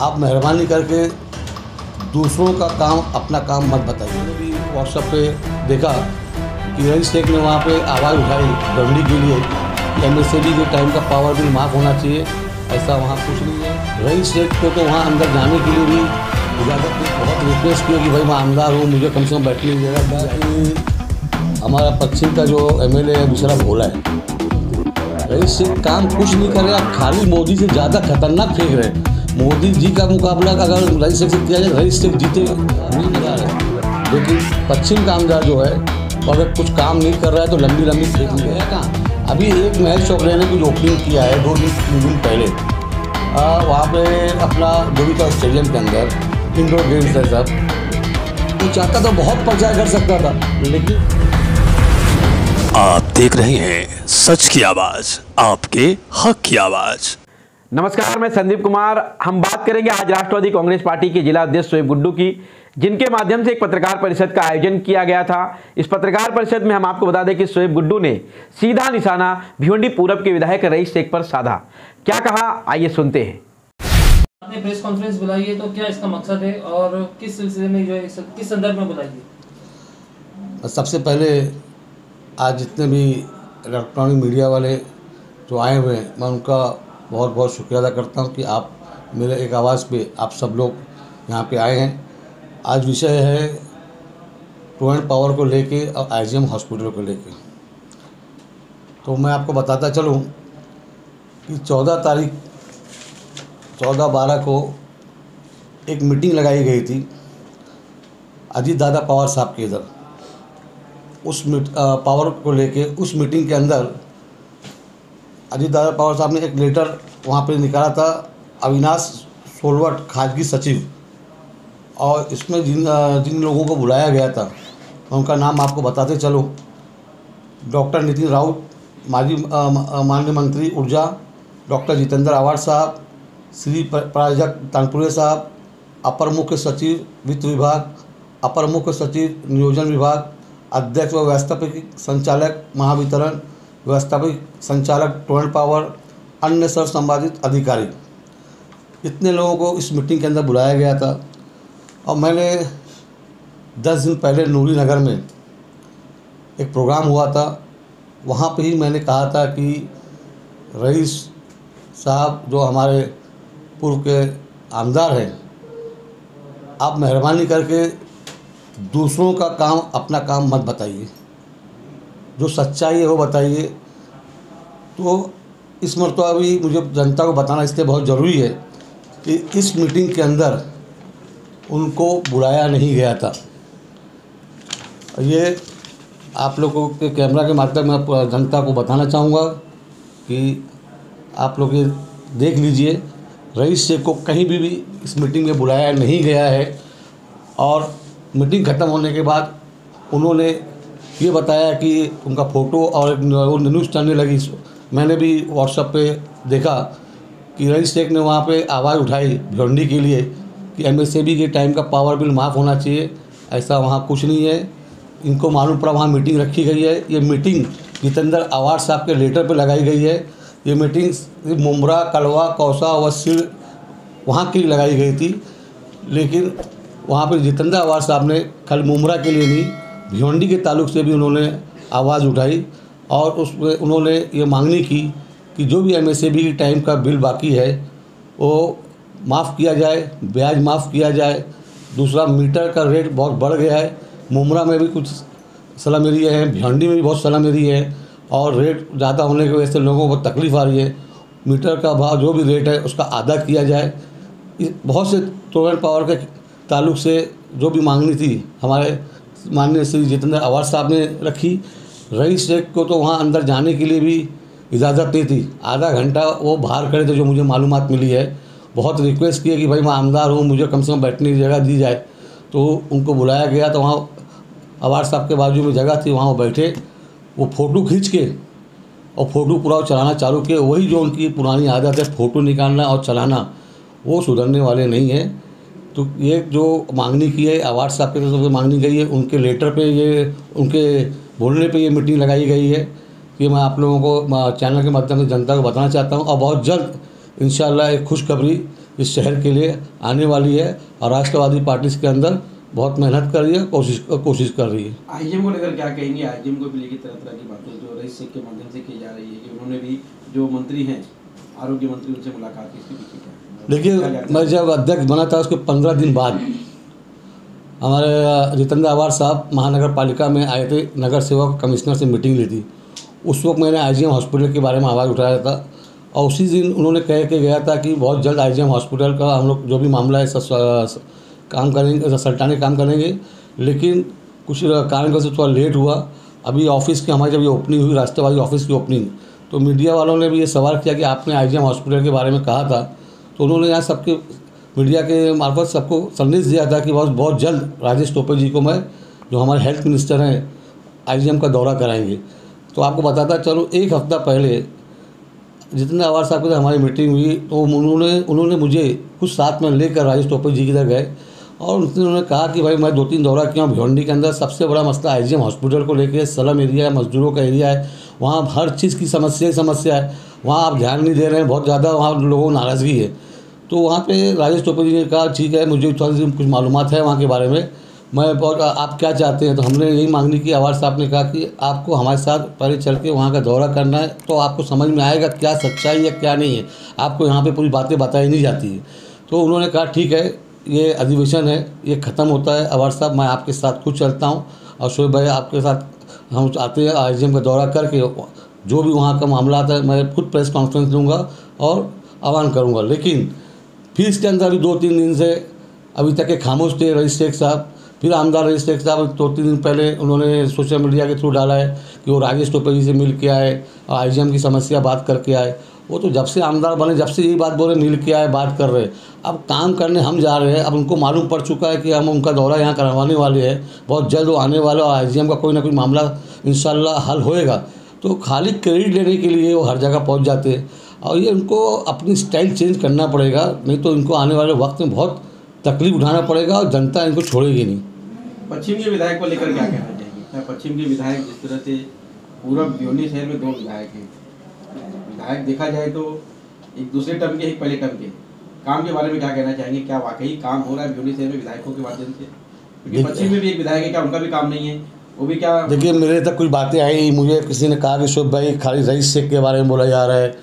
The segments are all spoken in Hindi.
आप मेहरबानी करके दूसरों का काम अपना काम मत बताइए। मैंने भी व्हाट्सएप पे देखा कि रईस शेख ने वहाँ पे आवाज़ उठाई गवर्नमेंट के लिए कि एमएसएबी के टाइम का पावर बिल माफ़ होना चाहिए। ऐसा वहाँ कुछ नहीं है। रईस शेख को तो वहाँ अंदर जाने के लिए भी इजाज़त की, बहुत रिक्वेस्ट की कि भाई मैं आमदार हूँ, मुझे कम से कम बैठने की जगह दी। हमारा पश्चिम का जो एमएलए है दूसरा भोला है, रईस शेख काम कुछ नहीं कर रहे, आप खाली मोदी से ज़्यादा खतरनाक फेंक रहे हैं। मोदी जी का मुकाबला अगर रईस शेख से किया जाए, रईस शेख जीते नहीं मजा रहे। लेकिन पश्चिम का आमदार जो है अगर कुछ काम नहीं कर रहा है तो लंबी लंबी फेंक नहीं है। कहाँ अभी एक महल चौकड़े ने कुछ ओपनिंग किया है 2-3 दिन पहले, वहाँ पे अपना जो भी था स्टेडियम के अंदर इंडोर गेम्स है सब, वो चाहता था बहुत प्रचार कर सकता था। लेकिन आप देख रहे हैं सच की आवाज, आपके हक की आवाज। नमस्कार, मैं संदीप कुमार। हम बात करेंगे आज राष्ट्रवादी कांग्रेस पार्टी के जिला अध्यक्ष शोएब गुड्डू की, जिनके माध्यम से एक पत्रकार परिषद का आयोजन किया गया था। इस पत्रकार परिषद में हम आपको बता दें कि शोएब गुड्डू ने सीधा निशाना भिवंडी पूरब के विधायक रईस शेख पर साधा। क्या कहा, आइए सुनते हैं। आपने प्रेस कॉन्फ्रेंस बुलाई है, तो क्या इसका मकसद है और किस सिलसिले में, जो है किस संदर्भ में बुलाई है? सबसे पहले आज जितने भी इलेक्ट्रॉनिक मीडिया वाले जो आए हुए हैं, मैं उनका बहुत बहुत शुक्रिया अदा करता हूं कि आप मेरे एक आवाज़ पे आप सब लोग यहाँ पे आए हैं। आज विषय है टोरेंट पावर को लेके और आईजीएम हॉस्पिटल को लेके। तो मैं आपको बताता चलूँ कि 14/12 को एक मीटिंग लगाई गई थी अजीत दादा पवार साहब के इधर, उस पावर को लेके। उस मीटिंग के अंदर अजीत दादा पवार साहब ने एक लेटर वहाँ पे निकाला था अविनाश सोलवट खाजगी सचिव, और इसमें जिन लोगों को बुलाया गया था उनका नाम आपको बताते चलो। डॉक्टर नितिन राउत, माननीय मंत्री ऊर्जा, डॉक्टर जितेंद्र आवाड़ साहब, श्री प्राजक तानपुरे साहब, अपर मुख्य सचिव वित्त विभाग, अपर मुख्य सचिव नियोजन विभाग, अध्यक्ष व व्यवस्थापक संचालक महावितरण, व्यवस्थापक संचालक टोरेंट पावर, अन्य सर संबंधित अधिकारी, इतने लोगों को इस मीटिंग के अंदर बुलाया गया था। और मैंने 10 दिन पहले नूरी नगर में एक प्रोग्राम हुआ था, वहाँ पे ही मैंने कहा था कि रईस साहब जो हमारे पूर्व के आमदार हैं, आप मेहरबानी करके दूसरों का काम अपना काम मत बताइए, जो सच्चाई है वो बताइए। तो इस मरतबा भी मुझे जनता को बताना इसलिए बहुत ज़रूरी है कि इस मीटिंग के अंदर उनको बुलाया नहीं गया था। ये आप लोगों के कैमरा के माध्यम में जनता को बताना चाहूँगा कि आप लोग ये देख लीजिए, रईस शेख को कहीं भी इस मीटिंग में बुलाया नहीं गया है। और मीटिंग ख़त्म होने के बाद उन्होंने ये बताया कि उनका फ़ोटो और न्यूज़ चलने लगी। मैंने भी व्हाट्सएप पे देखा कि रईस शेख ने वहाँ पे आवाज़ उठाई भिवंडी के लिए कि एमएसएबी के टाइम का पावर बिल माफ़ होना चाहिए। ऐसा वहाँ कुछ नहीं है। इनको मालूम पड़ा वहाँ मीटिंग रखी गई है। ये मीटिंग जितेंद्र आवाड़ साहब के लेटर पे लगाई गई है। ये मीटिंग मुमरा, कलवा, कौसा व सिर वहाँ की लगाई गई थी, लेकिन वहाँ पर जितेंद्र आवाड़ साहब ने खाली मुमरा के लिए नहीं, भिवंडी के ताल्लुक से भी उन्होंने आवाज़ उठाई और उसमें उन्होंने ये मांगनी की कि जो भी एमएसएबी की टाइम का बिल बाकी है वो माफ़ किया जाए, ब्याज माफ़ किया जाए। दूसरा, मीटर का रेट बहुत बढ़ गया है। मुमरा में भी कुछ सलाम एरिया है, भिवंडी में भी बहुत सलाम एरिया है, और रेट ज़्यादा होने की वजह से लोगों को तकलीफ़ आ रही है। मीटर का भाव जो भी रेट है उसका आधा किया जाए। बहुत से टोरेंट पावर के ताल्लुक से जो भी मांगनी थी हमारे माननीय श्री जितेंद्र आवाड़ साहब ने रखी। रईस शेख को तो वहाँ अंदर जाने के लिए भी इजाज़त नहीं थी। आधा घंटा वो बाहर खड़े थे, जो मुझे मालूमात मिली है। बहुत रिक्वेस्ट किया कि भाई मैं आमदार हूँ, मुझे कम से कम बैठने की जगह दी जाए। तो उनको बुलाया गया, तो वहाँ आवाड़ साहब के बाजू में जगह थी, वहाँ वो बैठे। वो फ़ोटो खींच के और फ़ोटो पूरा चलाना चालू किए। वही जो उनकी पुरानी आदत है, फ़ोटो निकालना और चलाना, वो सुधरने वाले नहीं हैं। तो ये जो मांगनी की है आवाड़ साहब के तरफ से मांगनी गई है, उनके लेटर पे ये, उनके बोलने पे ये मीटिंग लगाई गई है। ये मैं आप लोगों को चैनल के माध्यम से जनता को बताना चाहता हूँ। और बहुत जल्द इंशाअल्लाह एक खुशखबरी इस शहर के लिए आने वाली है और राष्ट्रवादी पार्टी के अंदर बहुत मेहनत कर रही है, कोशिश कर रही है। आईजीएम को लेकर क्या कहेंगे? आईजीएम को भी लेकर तरह तरह की बातें जो रईस शेख के माध्यम से की जा रही है कि उन्होंने भी जो मंत्री हैं, आरोग्य मंत्री, उनसे मुलाकात की, इसके पीछे क्या? देखिए, मैं जब अध्यक्ष बना था उसके 15 दिन बाद हमारे जितेंद्र अवार साहब महानगर पालिका में आए थे, नगर सेवक कमिश्नर से मीटिंग ली थी। उस वक्त मैंने आईजीएम हॉस्पिटल के बारे में आवाज़ उठाया था और उसी दिन उन्होंने कह के गया था कि बहुत जल्द आईजीएम हॉस्पिटल का हम लोग जो भी मामला है काम करेंगे, सल्टाने काम करेंगे। लेकिन कुछ कारण से थोड़ा लेट हुआ। अभी ऑफिस की हमारी जब ये ओपनिंग हुई, राष्ट्रवादी ऑफिस की ओपनिंग, तो मीडिया वालों ने भी ये सवाल किया कि आपने आईजीएम हॉस्पिटल के बारे में कहा था। तो उन्होंने यहाँ सबके मीडिया के मार्फत सबको संदेश दिया था कि बहुत जल्द राजेश टोपे जी को मैं, जो हमारे हेल्थ मिनिस्टर हैं, आईजीएम का दौरा कराएंगे। तो आपको बताता चलो, एक हफ्ता पहले जितेंद्र अवार साहब के साथ हमारी मीटिंग हुई तो उन्होंने मुझे कुछ साथ में लेकर राजेश टोपे जी की तरफ गए और उन्होंने कहा कि भाई मैं 2-3 दौरा किया हूँ भिवंडी के अंदर। सबसे बड़ा मसला आईजीएम हॉस्पिटल को लेकर, स्लम एरिया है, मजदूरों का एरिया है, वहाँ हर चीज़ की समस्या है, वहाँ आप ध्यान नहीं दे रहे हैं, बहुत ज़्यादा वहाँ लोगों को नाराज़गी है। तो वहाँ पे राजेश टोपे जी ने कहा ठीक है, मुझे थोड़ी सी कुछ मालूमात है वहाँ के बारे में, मैं बहुत, आप क्या चाहते हैं? तो हमने यही मांगनी की। अवार साहब ने कहा कि आपको हमारे साथ पहले चल के वहाँ का दौरा करना है, तो आपको समझ में आएगा क्या सच्चाई है क्या नहीं है, आपको यहाँ पे पूरी बातें बताई नहीं जाती है। तो उन्होंने कहा ठीक है, ये अधिवेशन है, ये ख़त्म होता है, अवार साहब मैं आपके साथ खुद चलता हूँ और शोएब भाई आपके साथ हम आते हैं, आईजीएम का दौरा करके जो भी वहाँ का मामला आता है मैं खुद प्रेस कॉन्फ्रेंस लूँगा और आह्वान करूँगा। लेकिन फिर इसके अंदर अभी 2-3 दिन से अभी तक के खामोश थे रईस शेख साहब। फिर आमदार रईस शेख साहब 2-3 दिन पहले उन्होंने सोशल मीडिया के थ्रू डाला है कि वो राजेश टोपे जी से मिल के आए और आईजीएम की समस्या बात करके आए। वो तो जब से आमदार बने जब से यही बात बोले, मिल के आए, बात कर रहे। अब काम करने हम जा रहे हैं, अब उनको मालूम पड़ चुका है कि हम उनका दौरा यहाँ करवाने वाले हैं, बहुत जल्द वो आने वाले और आईजीएम का कोई ना कोई मामला इंशाल्लाह हल होएगा। तो खाली क्रेडिट लेने के लिए वो हर जगह पहुँच जाते हैं और ये उनको अपनी स्टाइल चेंज करना पड़ेगा, नहीं तो इनको आने वाले वक्त में बहुत तकलीफ उठाना पड़ेगा और जनता इनको छोड़ेगी नहीं। पश्चिम के विधायक को लेकर क्या कहना चाहिए? पश्चिम के विधायक जिस तरह से पूरा भिवंडी शहर में 2 विधायक हैं, विधायक देखा जाए तो एक दूसरे टर्म के, एक पहले टर्म के, काम के बारे में क्या कहना चाहेंगे? क्या वाकई काम हो रहा है भिवंडी शहर में विधायकों के माध्यम से? क्योंकि पश्चिम में भी एक विधायक है, क्या उनका भी काम नहीं है? वो भी क्या? देखिए, मेरे तक कुछ बातें आई, मुझे किसी ने कहा कि शोएब भाई खाली रईस शेख के बारे में बोला जा रहा है,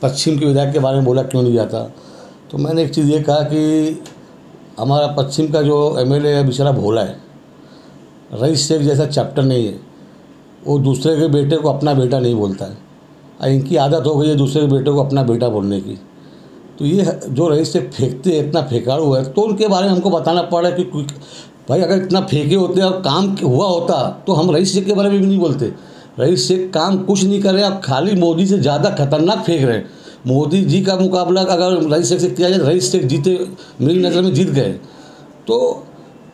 पश्चिम के विधायक के बारे में बोला क्यों नहीं जाता? तो मैंने एक चीज़ ये कहा कि हमारा पश्चिम का जो एमएलए है बेचारा भोला है, रईस शेख जैसा चैप्टर नहीं है, वो दूसरे के बेटे को अपना बेटा नहीं बोलता है। इनकी आदत हो गई है दूसरे के बेटे को अपना बेटा बोलने की। तो ये जो रईस शेख फेंकते हैं, इतना फेंकाड़ू है, तो उनके बारे में हमको बताना पड़ा कि भाई अगर इतना फेंके होते और काम हुआ होता तो हम रईस शेख के बारे में भी नहीं बोलते। रईस शेख काम कुछ नहीं कर रहे, अब खाली मोदी से ज़्यादा खतरनाक फेंक रहे हैं। मोदी जी का मुकाबला अगर रईस शेख से किया जाए, रईस शेख जीते, मेरी नज़र में जीत गए। तो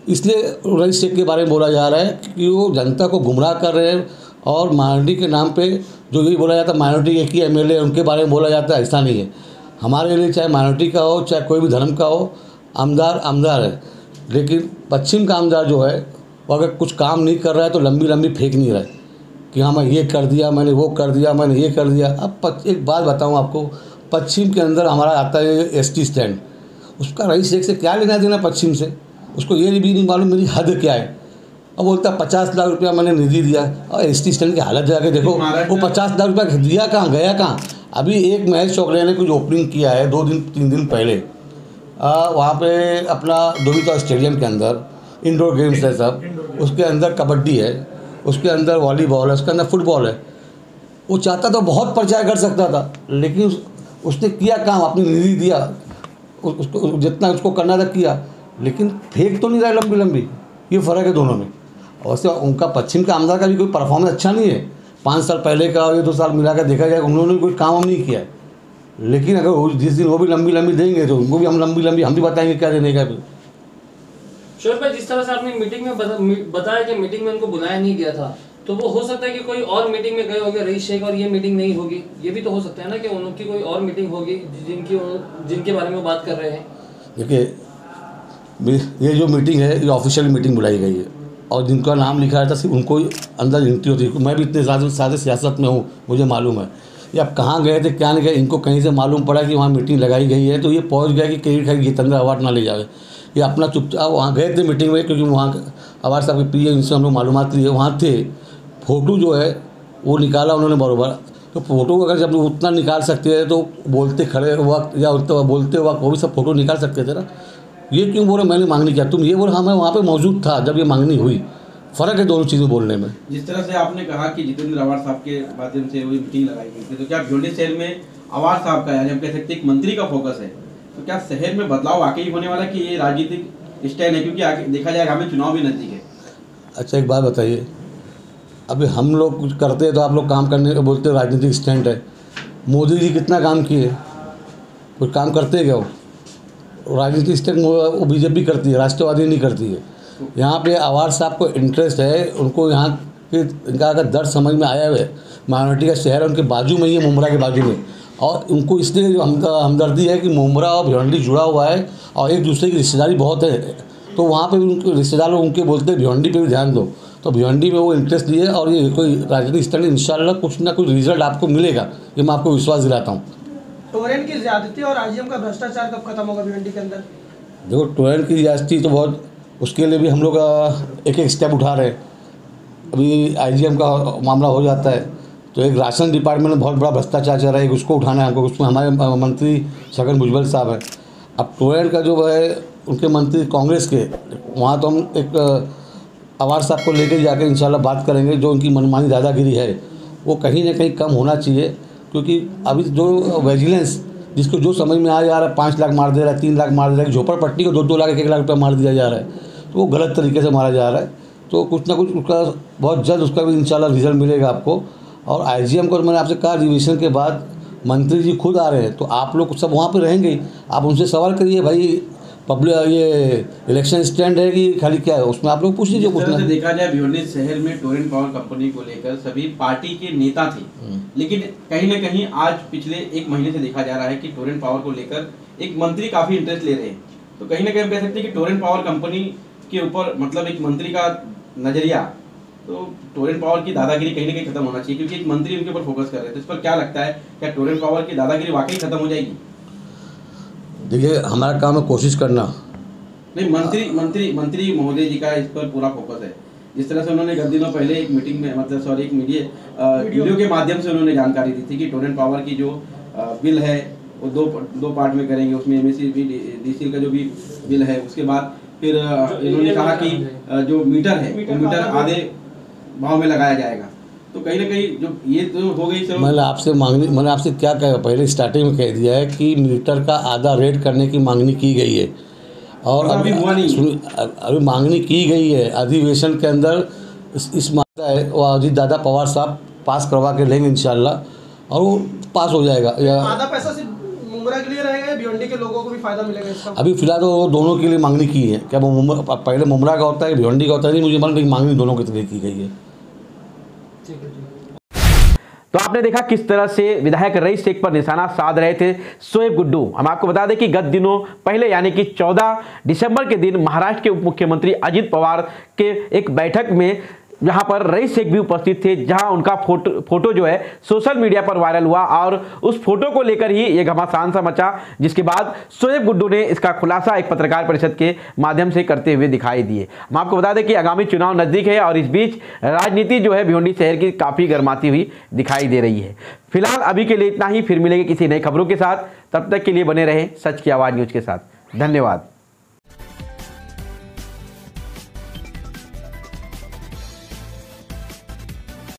इसलिए रईस शेख के बारे में बोला जा रहा है कि वो जनता को गुमराह कर रहे हैं और माइनॉरिटी के नाम पे जो यही बोला जाता है माइनॉरिटी एक ही एमएलए उनके बारे में बोला जाता है, ऐसा नहीं है। हमारे लिए चाहे माइनॉरिटी का हो चाहे कोई भी धर्म का हो, आमदार आमदार है। लेकिन पश्चिम का आमदार जो है वो अगर कुछ काम नहीं कर रहा है तो लंबी लंबी फेंक नहीं रहा है कि हाँ मैं ये कर दिया, मैंने वो कर दिया, मैंने ये कर दिया। अब एक बात बताऊँ आपको, पश्चिम के अंदर हमारा आता है एसटी स्टैंड, उसका रईस शेख से क्या लेना देना पश्चिम से? उसको ये भी नहीं मालूम मेरी हद क्या है। अब बोलता 50 लाख रुपया मैंने निधि दिया, और एसटी स्टैंड की हालत जाके देखो, वो 50 लाख रुपया दिया कहाँ, गया कहाँ? अभी एक महेश चौकड़िया ने कुछ ओपनिंग किया है 2-3 दिन पहले, वहाँ पे अपना दोबिता स्टेडियम के अंदर इंडोर गेम्स है सब, उसके अंदर कबड्डी है, उसके अंदर वॉलीबॉल है, उसके अंदर फुटबॉल है। वो चाहता तो बहुत प्रचार कर सकता था, लेकिन उसने किया काम, अपनी निधि दिया, उसको जितना उसको करना था किया, लेकिन फेंक तो नहीं रहा लंबी लंबी। ये फ़र्क है दोनों में। वैसे उनका पश्चिम का आमदार का भी कोई परफॉर्मेंस अच्छा नहीं है, 5 साल पहले का और ये 2 साल मिला कर देखा जाए उन्होंने कोई काम नहीं किया है। लेकिन अगर जिस दिन वो भी लंबी लंबी देंगे तो उनको भी हम लंबी लंबी हम भी बताएंगे क्या देने का। शोएब भाई, जिस तरह से आपने मीटिंग में बताया कि मीटिंग में उनको बुलाया नहीं गया था, तो वो हो सकता है कि कोई और मीटिंग में गए होंगे रईस शेख और ये मीटिंग नहीं होगी, ये भी तो हो सकता है ना कि उनकी कोई और मीटिंग होगी जिनके बारे में बात कर रहे हैं। देखिए, ये जो मीटिंग है ये ऑफिशियल मीटिंग बुलाई गई है और जिनका नाम लिखा रहता है सिर्फ उनको ही अंदर एंट्री होती है। मैं भी इतने सादे सियासत में हूँ, मुझे मालूम है। ये अब कहाँ गए थे क्या नहीं गए, इनको कहीं से मालूम पड़ा कि वहाँ मीटिंग लगाई गई है तो ये पहुँच गया कि कहीं कहीं जितेंद्र अवार्ड ना ले जाए। ये अपना चुपचाप वहाँ गए थे मीटिंग में, क्योंकि वहाँ अवार्ड साहब के पीए उनसे हम लोग मालूमात लिए, वहाँ थे। फ़ोटो जो है वो निकाला उन्होंने बराबर, तो फ़ोटो अगर जब उतना निकाल सकते हैं तो बोलते खड़े वक्त या बोलते वक्त वो भी सब फ़ोटो निकाल सकते थे ना। ये क्यों बोले मैंने मांगनी किया, तुम ये बोले हाँ मैं वहाँ पे मौजूद था जब ये मांगनी हुई। फ़र्क है दोनों चीज़ें बोलने में। जिस तरह से आपने कहा कि जितेंद्र अवार्ड साहब के माध्यम से वो मीटिंग लगाई गई थी, तो क्या भिवंडी शहर में अवार्ड साहब का, यानी हम कह सकते हैं एक मंत्री का फोकस है, तो क्या शहर में बदलाव वाकई होने वाला कि ये राजनीतिक स्टैंड है, क्योंकि आगे देखा जाएगा हमें चुनाव भी नजदीक है। अच्छा एक बात बताइए, अभी हम लोग कुछ करते हैं तो आप लोग काम करने को बोलते राजनीतिक स्टैंड है। मोदी जी कितना काम किए, कुछ काम करते हैं क्या वो? राजनीतिक स्टैंड वो बीजेपी करती है, राष्ट्रवादी नहीं करती है। यहाँ पे अवार्ड साहब को इंटरेस्ट है, उनको यहाँ के इनका अगर दर्द समझ में आया है, माइनॉरिटी का शहर है, उनके बाजू में ही है, मुमरा के बाजू में, और उनको इसलिए जो हमदर्दी है कि मुमरा और भिवंडी जुड़ा हुआ है और एक दूसरे की रिश्तेदारी बहुत है, तो वहाँ पे उनके रिश्तेदार लोग उनके बोलते हैं भिवंडी पे भी ध्यान दो, तो भिवंडी में वो इंटरेस्ट लिए और ये कोई राजनीतिक स्टैंड इंशाल्लाह कुछ ना कुछ रिजल्ट आपको मिलेगा, ये मैं आपको विश्वास दिलाता हूँ। टोरेंट की ज्यादती और आईजीएम का भ्रष्टाचार कब खत्म होगा भिवंडी के अंदर? देखो टोरेंट की ज्यादती तो बहुत, उसके लिए भी हम लोग एक एक स्टेप उठा रहे हैं। अभी आईजीएम का मामला हो जाता है तो एक राशन डिपार्टमेंट में बहुत बड़ा भ्रष्टाचार चल रहा है, उसको उठाना है हमको, उसमें हमारे मंत्री छगन भुजबल साहब हैं। अब टोरेंट का जो है उनके मंत्री कांग्रेस के, वहाँ तो हम एक अवार्ड साहब को लेकर जाकर इंशाल्लाह बात करेंगे। जो उनकी मनमानी दादागिरी है वो कहीं ना कहीं कम होना चाहिए, क्योंकि अभी जो विजिलेंस जिसको जो समझ में आ जा रहा है 5 लाख मार दे रहा है, 3 लाख मार दे रहा है, झोपड़पट्टी को 2-2 लाख 1-1 लाख रुपया मार दिया जा रहा है, तो वो गलत तरीके से मारा जा रहा है। तो कुछ ना कुछ उसका बहुत जल्द उसका भी इंशाल्लाह रिजल्ट मिलेगा आपको। और आईजीएम को मैंने आपसे कहा रिविजन के बाद मंत्री जी खुद आ रहे हैं, तो आप लोग सब वहाँ पे रहेंगे ही, आप उनसे सवाल करिए भाई पब्लिक ये इलेक्शन स्टैंड है कि खाली क्या है, उसमें आप लोग पूछ लीजिए। कुछ से देखा जाए भिवंडी शहर में टोरेंट पावर कंपनी को लेकर सभी पार्टी के नेता थे, लेकिन कहीं न कहीं आज पिछले 1 महीने से देखा जा रहा है कि टोरेंट पावर को लेकर एक मंत्री काफी इंटरेस्ट ले रहे हैं। तो कहीं ना कहीं हम कह सकते हैं कि टोरेंट पावर कंपनी के ऊपर मतलब एक मंत्री का नजरिया, तो टोरेंट पावर की दादागिरी कहीं ना कहीं खत्म होना चाहिए, क्योंकि एक मंत्री उनके ऊपर फोकस कर रहे हैं। तो इस पर क्या लगता है, क्या टोरेंट पावर की दादागिरी वाकई खत्म हो जाएगी? देखिए हमारा काम है कोशिश करना। नहीं, मंत्री महोदय जी का इस पर पूरा फोकस है। जिस तरह से उन्होंने कुछ दिनों पहले एक मीटिंग में मतलब एक वीडियो के माध्यम से उन्होंने जानकारी दी थी कि टोरेंट पावर की जो बिल है वो दो पार्ट में करेंगे, उसमें एमएससी डीसीएल का जो भी बिल है, उसके बाद फिर इन्होंने कहा कि जो मीटर है वो मीटर आधे भाव में लगाया जाएगा। तो कहीं ना कहीं जो ये तो हो गई। चलो मैंने आपसे क्या कहा, पहले स्टार्टिंग में कह दिया है कि मीटर का आधा रेट करने की मांगनी की गई है, और अभी हुआ नहीं, अभी मांगनी की गई है। अधिवेशन के अंदर इस मामला है वो अजीत दादा पवार साहब पास करवा के लेंगे इंशाल्लाह, और वो पास हो जाएगा। या आधा पैसा सिर्फ मुमरा के लिए रहेगा या भिवंडी के लोगों को भी फायदा मिलेगा इसका? अभी फिलहाल तो वो दोनों के लिए मांगनी की है। क्या वो पहले मुमरा का होता है भिवंडी का होता है, नहीं मुझे मालूम, मांगनी दोनों के लिए की गई है। तो आपने देखा किस तरह से विधायक रईस शेख पर निशाना साध रहे थे शोएब गुड्डू। हम आपको बता दें कि गत दिनों पहले यानी कि 14 दिसंबर के दिन महाराष्ट्र के उप मुख्यमंत्री अजित पवार के एक बैठक में जहां पर रईस शेख भी उपस्थित थे, जहां उनका फोटो जो है सोशल मीडिया पर वायरल हुआ और उस फोटो को लेकर ही ये घमासान सा मचा, जिसके बाद शोएब गुड्डू ने इसका खुलासा एक पत्रकार परिषद के माध्यम से करते हुए दिखाई दिए। हम आपको बता दें कि आगामी चुनाव नजदीक है और इस बीच राजनीति जो है भिवंडी शहर की काफ़ी गर्माती हुई दिखाई दे रही है। फिलहाल अभी के लिए इतना ही, फिर मिलेंगे किसी नई खबरों के साथ। तब तक के लिए बने रहे सच की आवाज़ न्यूज़ के साथ। धन्यवाद।